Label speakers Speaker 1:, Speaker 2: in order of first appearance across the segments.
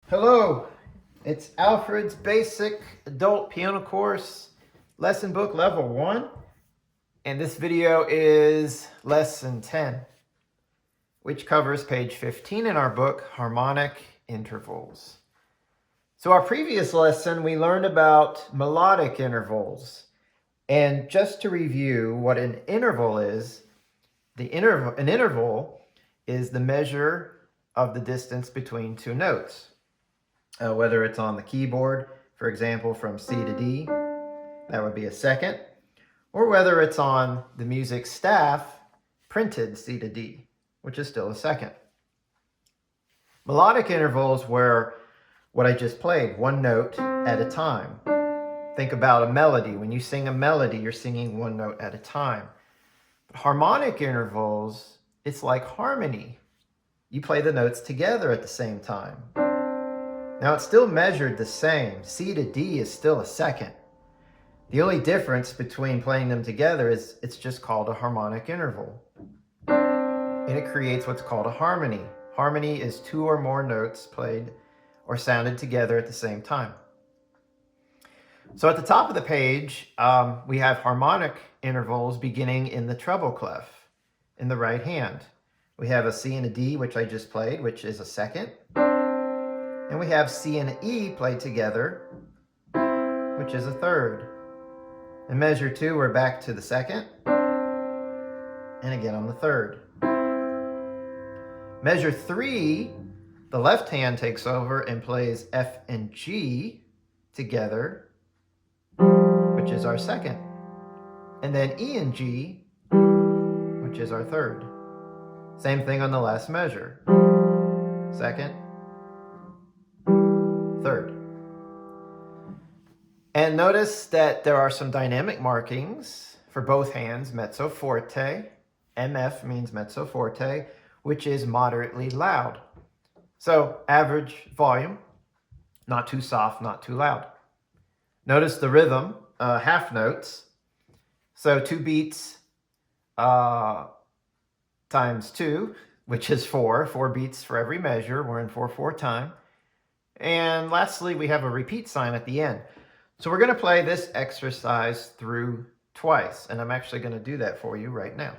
Speaker 1: Hello, it's Alfred's Basic Adult Piano Course, Lesson Book Level 1, and this video is Lesson 10, which covers page 15 in our book, Harmonic Intervals. So our previous lesson, we learned about melodic intervals, and just to review what an interval is, an interval is the measure of the distance between two notes. Whether it's on the keyboard, for example, from C to D, that would be a second, or whether it's on the music staff, printed C to D, which is still a second. Melodic intervals were what I just played, one note at a time. Think about a melody. When you sing a melody, you're singing one note at a time. But harmonic intervals, it's like harmony. You play the notes together at the same time. Now it's still measured the same. C to D is still a second. The only difference between playing them together is it's just called a harmonic interval. And it creates what's called a harmony. Harmony is two or more notes played or sounded together at the same time. So at the top of the page, we have harmonic intervals beginning in the treble clef in the right hand. We have a C and a D, which I just played, which is a second. And we have C and E played together, which is a third. In measure 2, we're back to the second, and again on the third. Measure 3, the left hand takes over and plays F and G together, which is our second. And then E and G, which is our third. Same thing on the last measure. Second, third. And notice that there are some dynamic markings for both hands, mezzo forte. MF means mezzo forte, which is moderately loud. So average volume, not too soft, not too loud. Notice the rhythm, half notes. So 2 beats times 2, which is 4. 4 beats for every measure. We're in 4/4 time. And lastly, we have a repeat sign at the end. So we're going to play this exercise through twice, and I'm actually going to do that for you right now.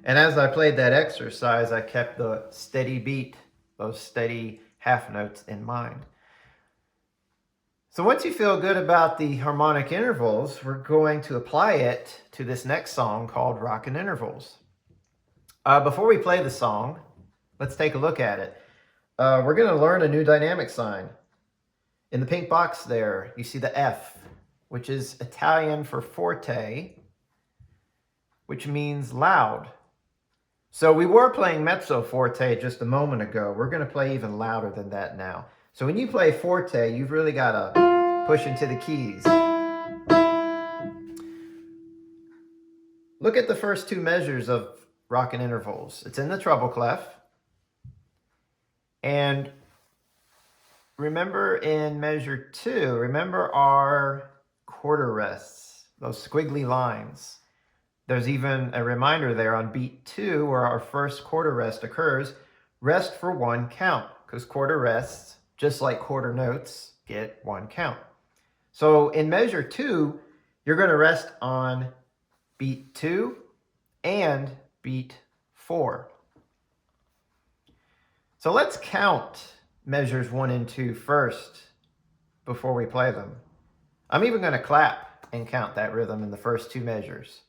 Speaker 1: And as I played that exercise, I kept the steady beat, those steady half notes in mind. So once you feel good about the harmonic intervals, we're going to apply it to this next song called Rockin Intervals. Before we play the song, let's take a look at it. We're going to learn a new dynamic sign. In the pink box there, you see the F, which is Italian for forte, which means loud. So we were playing mezzo forte just a moment ago. We're going to play even louder than that now. So when you play forte, you've really got to push into the keys. Look at the first 2 measures of Rockin Intervals. It's in the treble clef. And remember in measure 2, remember our quarter rests, those squiggly lines. There's even a reminder there on beat 2 where our first quarter rest occurs. Rest for 1 count, because quarter rests, just like quarter notes, get 1 count. So in measure 2, you're going to rest on beat 2 and beat 4. So let's count measures 1 and 2 first before we play them. I'm even going to clap and count that rhythm in the first 2 measures.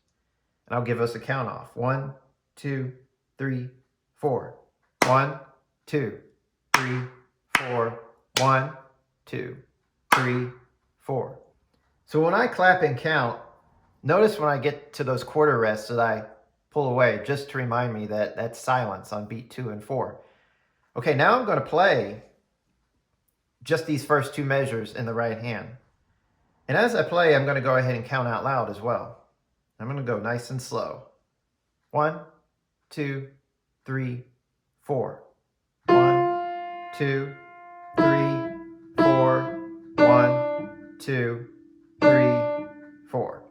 Speaker 1: And I'll give us a count off. 1, 2, 3, 4. 1, 2, 3, 4. 1, 2, 3, 4. So when I clap and count, notice when I get to those quarter rests that I pull away, just to remind me that that's silence on beat 2 and 4. Okay, now I'm going to play just these first two measures in the right hand. And as I play, I'm going to go ahead and count out loud as well. I'm going to go nice and slow. 1, 2, 3, 4. 1, 2, 3, 4. 1, 2, 3, 4.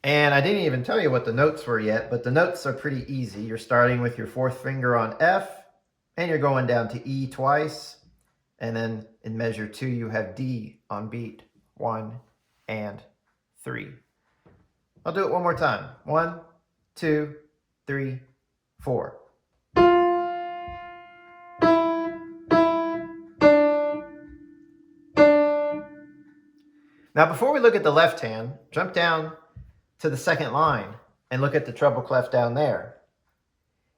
Speaker 1: And I didn't even tell you what the notes were yet, but the notes are pretty easy. You're starting with your fourth finger on F, and you're going down to E twice. And then in measure 2, you have D on beat 1 and 3. I'll do it one more time. 1, 2, 3, 4. Now, before we look at the left hand, jump down to the second line and look at the treble clef down there.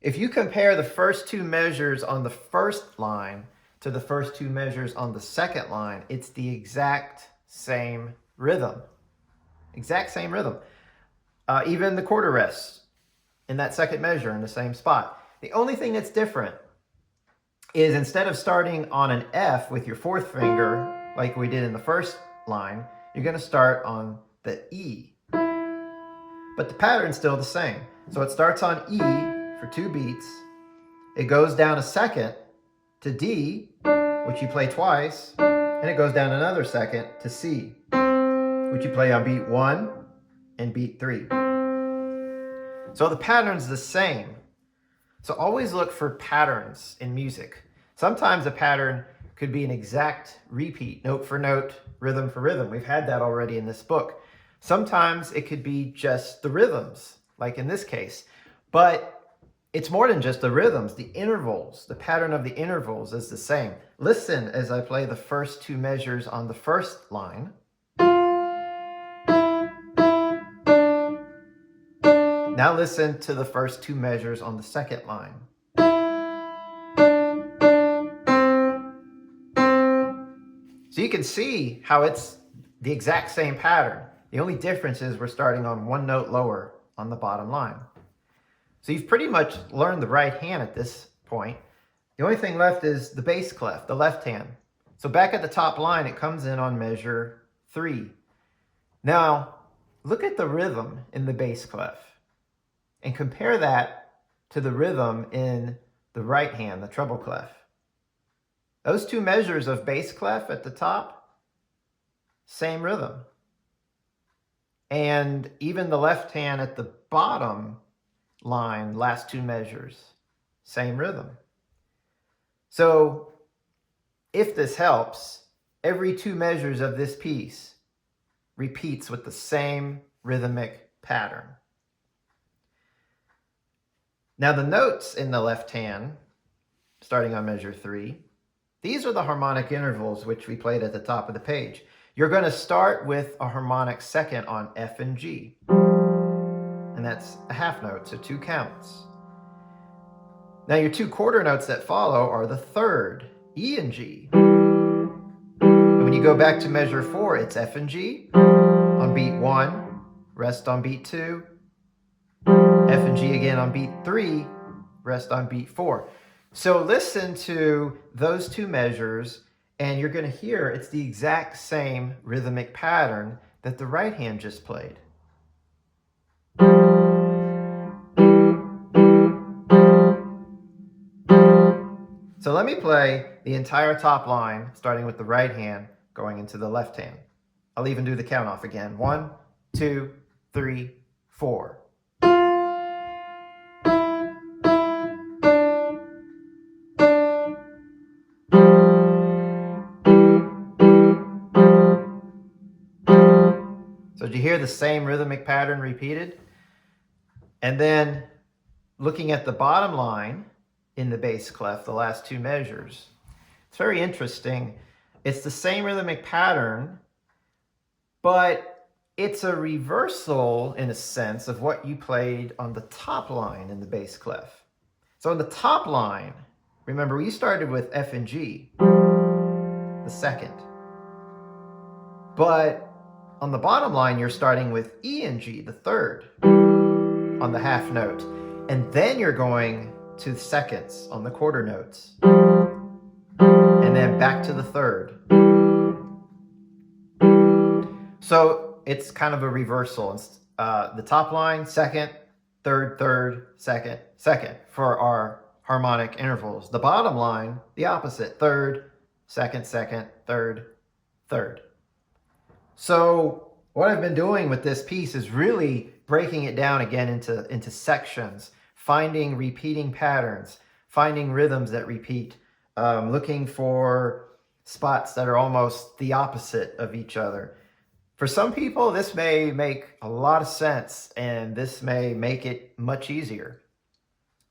Speaker 1: If you compare the first two measures on the first line to the first two measures on the second line, it's the exact same rhythm. Exact same rhythm. Even the quarter rests in that second measure in the same spot. The only thing that's different is instead of starting on an F with your fourth finger, like we did in the first line, you're going to start on the E. But the pattern's still the same. So it starts on E for 2 beats. It goes down a second to D, which you play twice, and it goes down another second to C, which you play on beat 1 and beat 3. So the pattern's the same. So always look for patterns in music. Sometimes a pattern could be an exact repeat, note for note, rhythm for rhythm. We've had that already in this book. Sometimes it could be just the rhythms, like in this case. But it's more than just the rhythms, the intervals. The pattern of the intervals is the same. Listen as I play the first two measures on the first line. Now listen to the first two measures on the second line. So you can see how it's the exact same pattern. The only difference is we're starting on one note lower on the bottom line. So you've pretty much learned the right hand at this point. The only thing left is the bass clef, the left hand. So back at the top line, it comes in on measure 3. Now, look at the rhythm in the bass clef and compare that to the rhythm in the right hand, the treble clef. Those two measures of bass clef at the top, same rhythm. And even the left hand at the bottom line, last two measures, same rhythm. So if this helps, every two measures of this piece repeats with the same rhythmic pattern. Now the notes in the left hand, starting on measure 3, these are the harmonic intervals which we played at the top of the page. You're going to start with a harmonic second on F and G. And that's a half note, so 2 counts. Now your 2 quarter notes that follow are the third, E and G. And when you go back to measure 4, it's F and G on beat 1, rest on beat 2, F and G again on beat 3, rest on beat 4. So listen to those 2 measures and you're going to hear it's the exact same rhythmic pattern that the right hand just played. So let me play the entire top line, starting with the right hand, going into the left hand. I'll even do the count off again. 1, 2, 3, 4. So did you hear the same rhythmic pattern repeated? And then looking at the bottom line in the bass clef, the last 2 measures, it's very interesting. It's the same rhythmic pattern, but it's a reversal in a sense of what you played on the top line in the bass clef. So in the top line, remember we started with F and G, the second. But on the bottom line, you're starting with E and G, the third, on the half note. And then you're going to seconds on the quarter notes. And then and back to the third. So it's kind of a reversal. The top line, second, third, third, second, second for our harmonic intervals. The bottom line, the opposite, third, second, second, third, third. So what I've been doing with this piece is really breaking it down again into sections, finding repeating patterns, finding rhythms that repeat, looking for spots that are almost the opposite of each other. For some people, this may make a lot of sense, and this may make it much easier.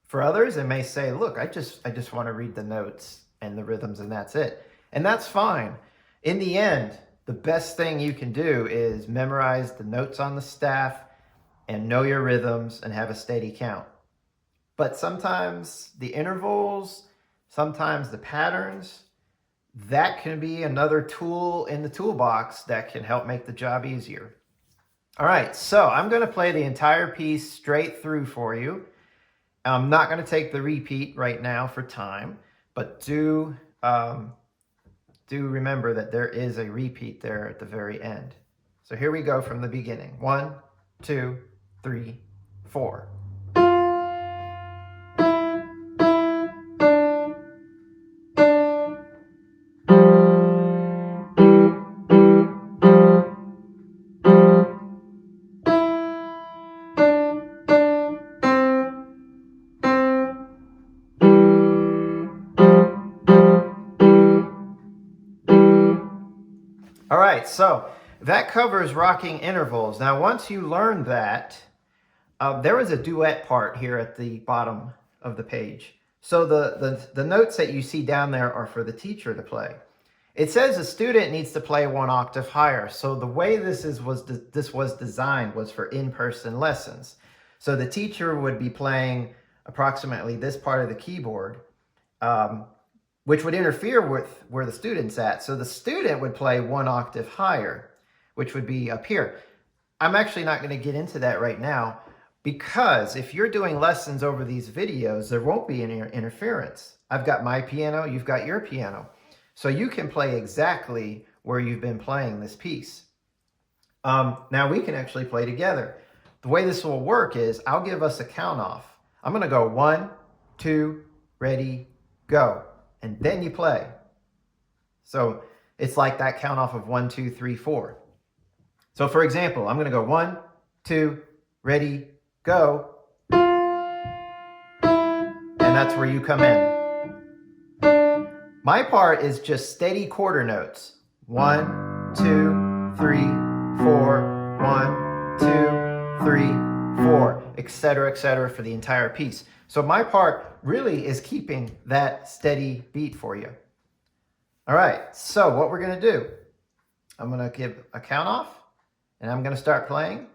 Speaker 1: For others, it may say, look, I just want to read the notes and the rhythms, and that's it. And that's fine. In the end, the best thing you can do is memorize the notes on the staff and know your rhythms and have a steady count. But sometimes the intervals, sometimes the patterns, that can be another tool in the toolbox that can help make the job easier. All right, so I'm going to play the entire piece straight through for you. I'm not going to take the repeat right now for time, but do remember that there is a repeat there at the very end. So here we go from the beginning. 1, 2, 3, 4. All right, so that covers rocking intervals. Now, once you learn that, there is a duet part here at the bottom of the page. So the notes that you see down there are for the teacher to play. It says a student needs to play 1 octave higher. So the way this was designed was for in-person lessons. So the teacher would be playing approximately this part of the keyboard, which would interfere with where the student's at. So the student would play 1 octave higher, which would be up here. I'm actually not going to get into that right now, because if you're doing lessons over these videos, there won't be any interference. I've got my piano, you've got your piano. So you can play exactly where you've been playing this piece. Now we can actually play together. The way this will work is I'll give us a count off. I'm going to go 1, 2, ready, go. And then you play. So it's like that count off of 1, 2, 3, 4. So for example, I'm going to go 1, 2, ready, go. And that's where you come in. My part is just steady quarter notes. 1, 2, 3, 4, 1, 2, 3, 4, etc. for the entire piece. So my part really is keeping that steady beat for you. All right, so what we're going to do, I'm going to give a count off, and I'm going to start playing.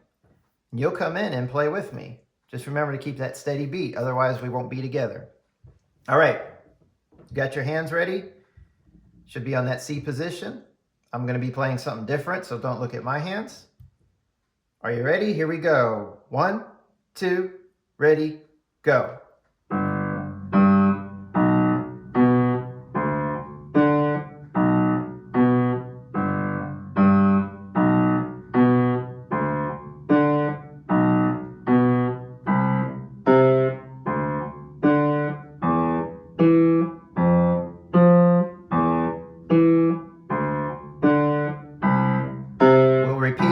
Speaker 1: And you'll come in and play with me. Just remember to keep that steady beat, otherwise we won't be together. All right, you got your hands ready? Should be on that C position. I'm going to be playing something different, so don't look at my hands. Are you ready? Here we go. 1, 2, ready, go. We'll repeat.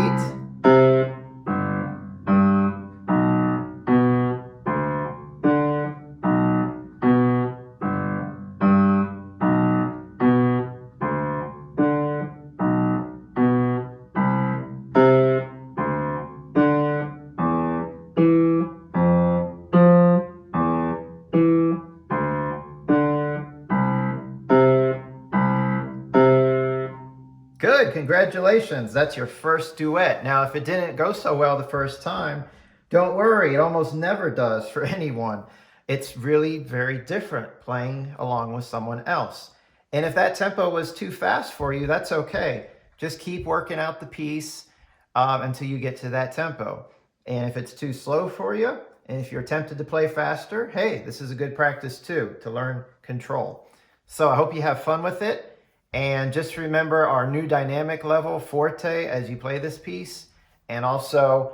Speaker 1: Good, congratulations. That's your first duet. Now, if it didn't go so well the first time, don't worry, it almost never does for anyone. It's really very different playing along with someone else. And if that tempo was too fast for you, that's okay. Just keep working out the piece until you get to that tempo. And if it's too slow for you, and if you're tempted to play faster, hey, this is a good practice too, to learn control. So I hope you have fun with it. And just remember our new dynamic level, forte, as you play this piece. And also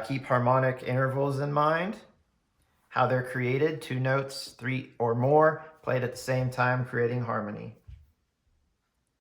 Speaker 1: keep harmonic intervals in mind, how they're created, 2 notes, 3 or more, played at the same time, creating harmony.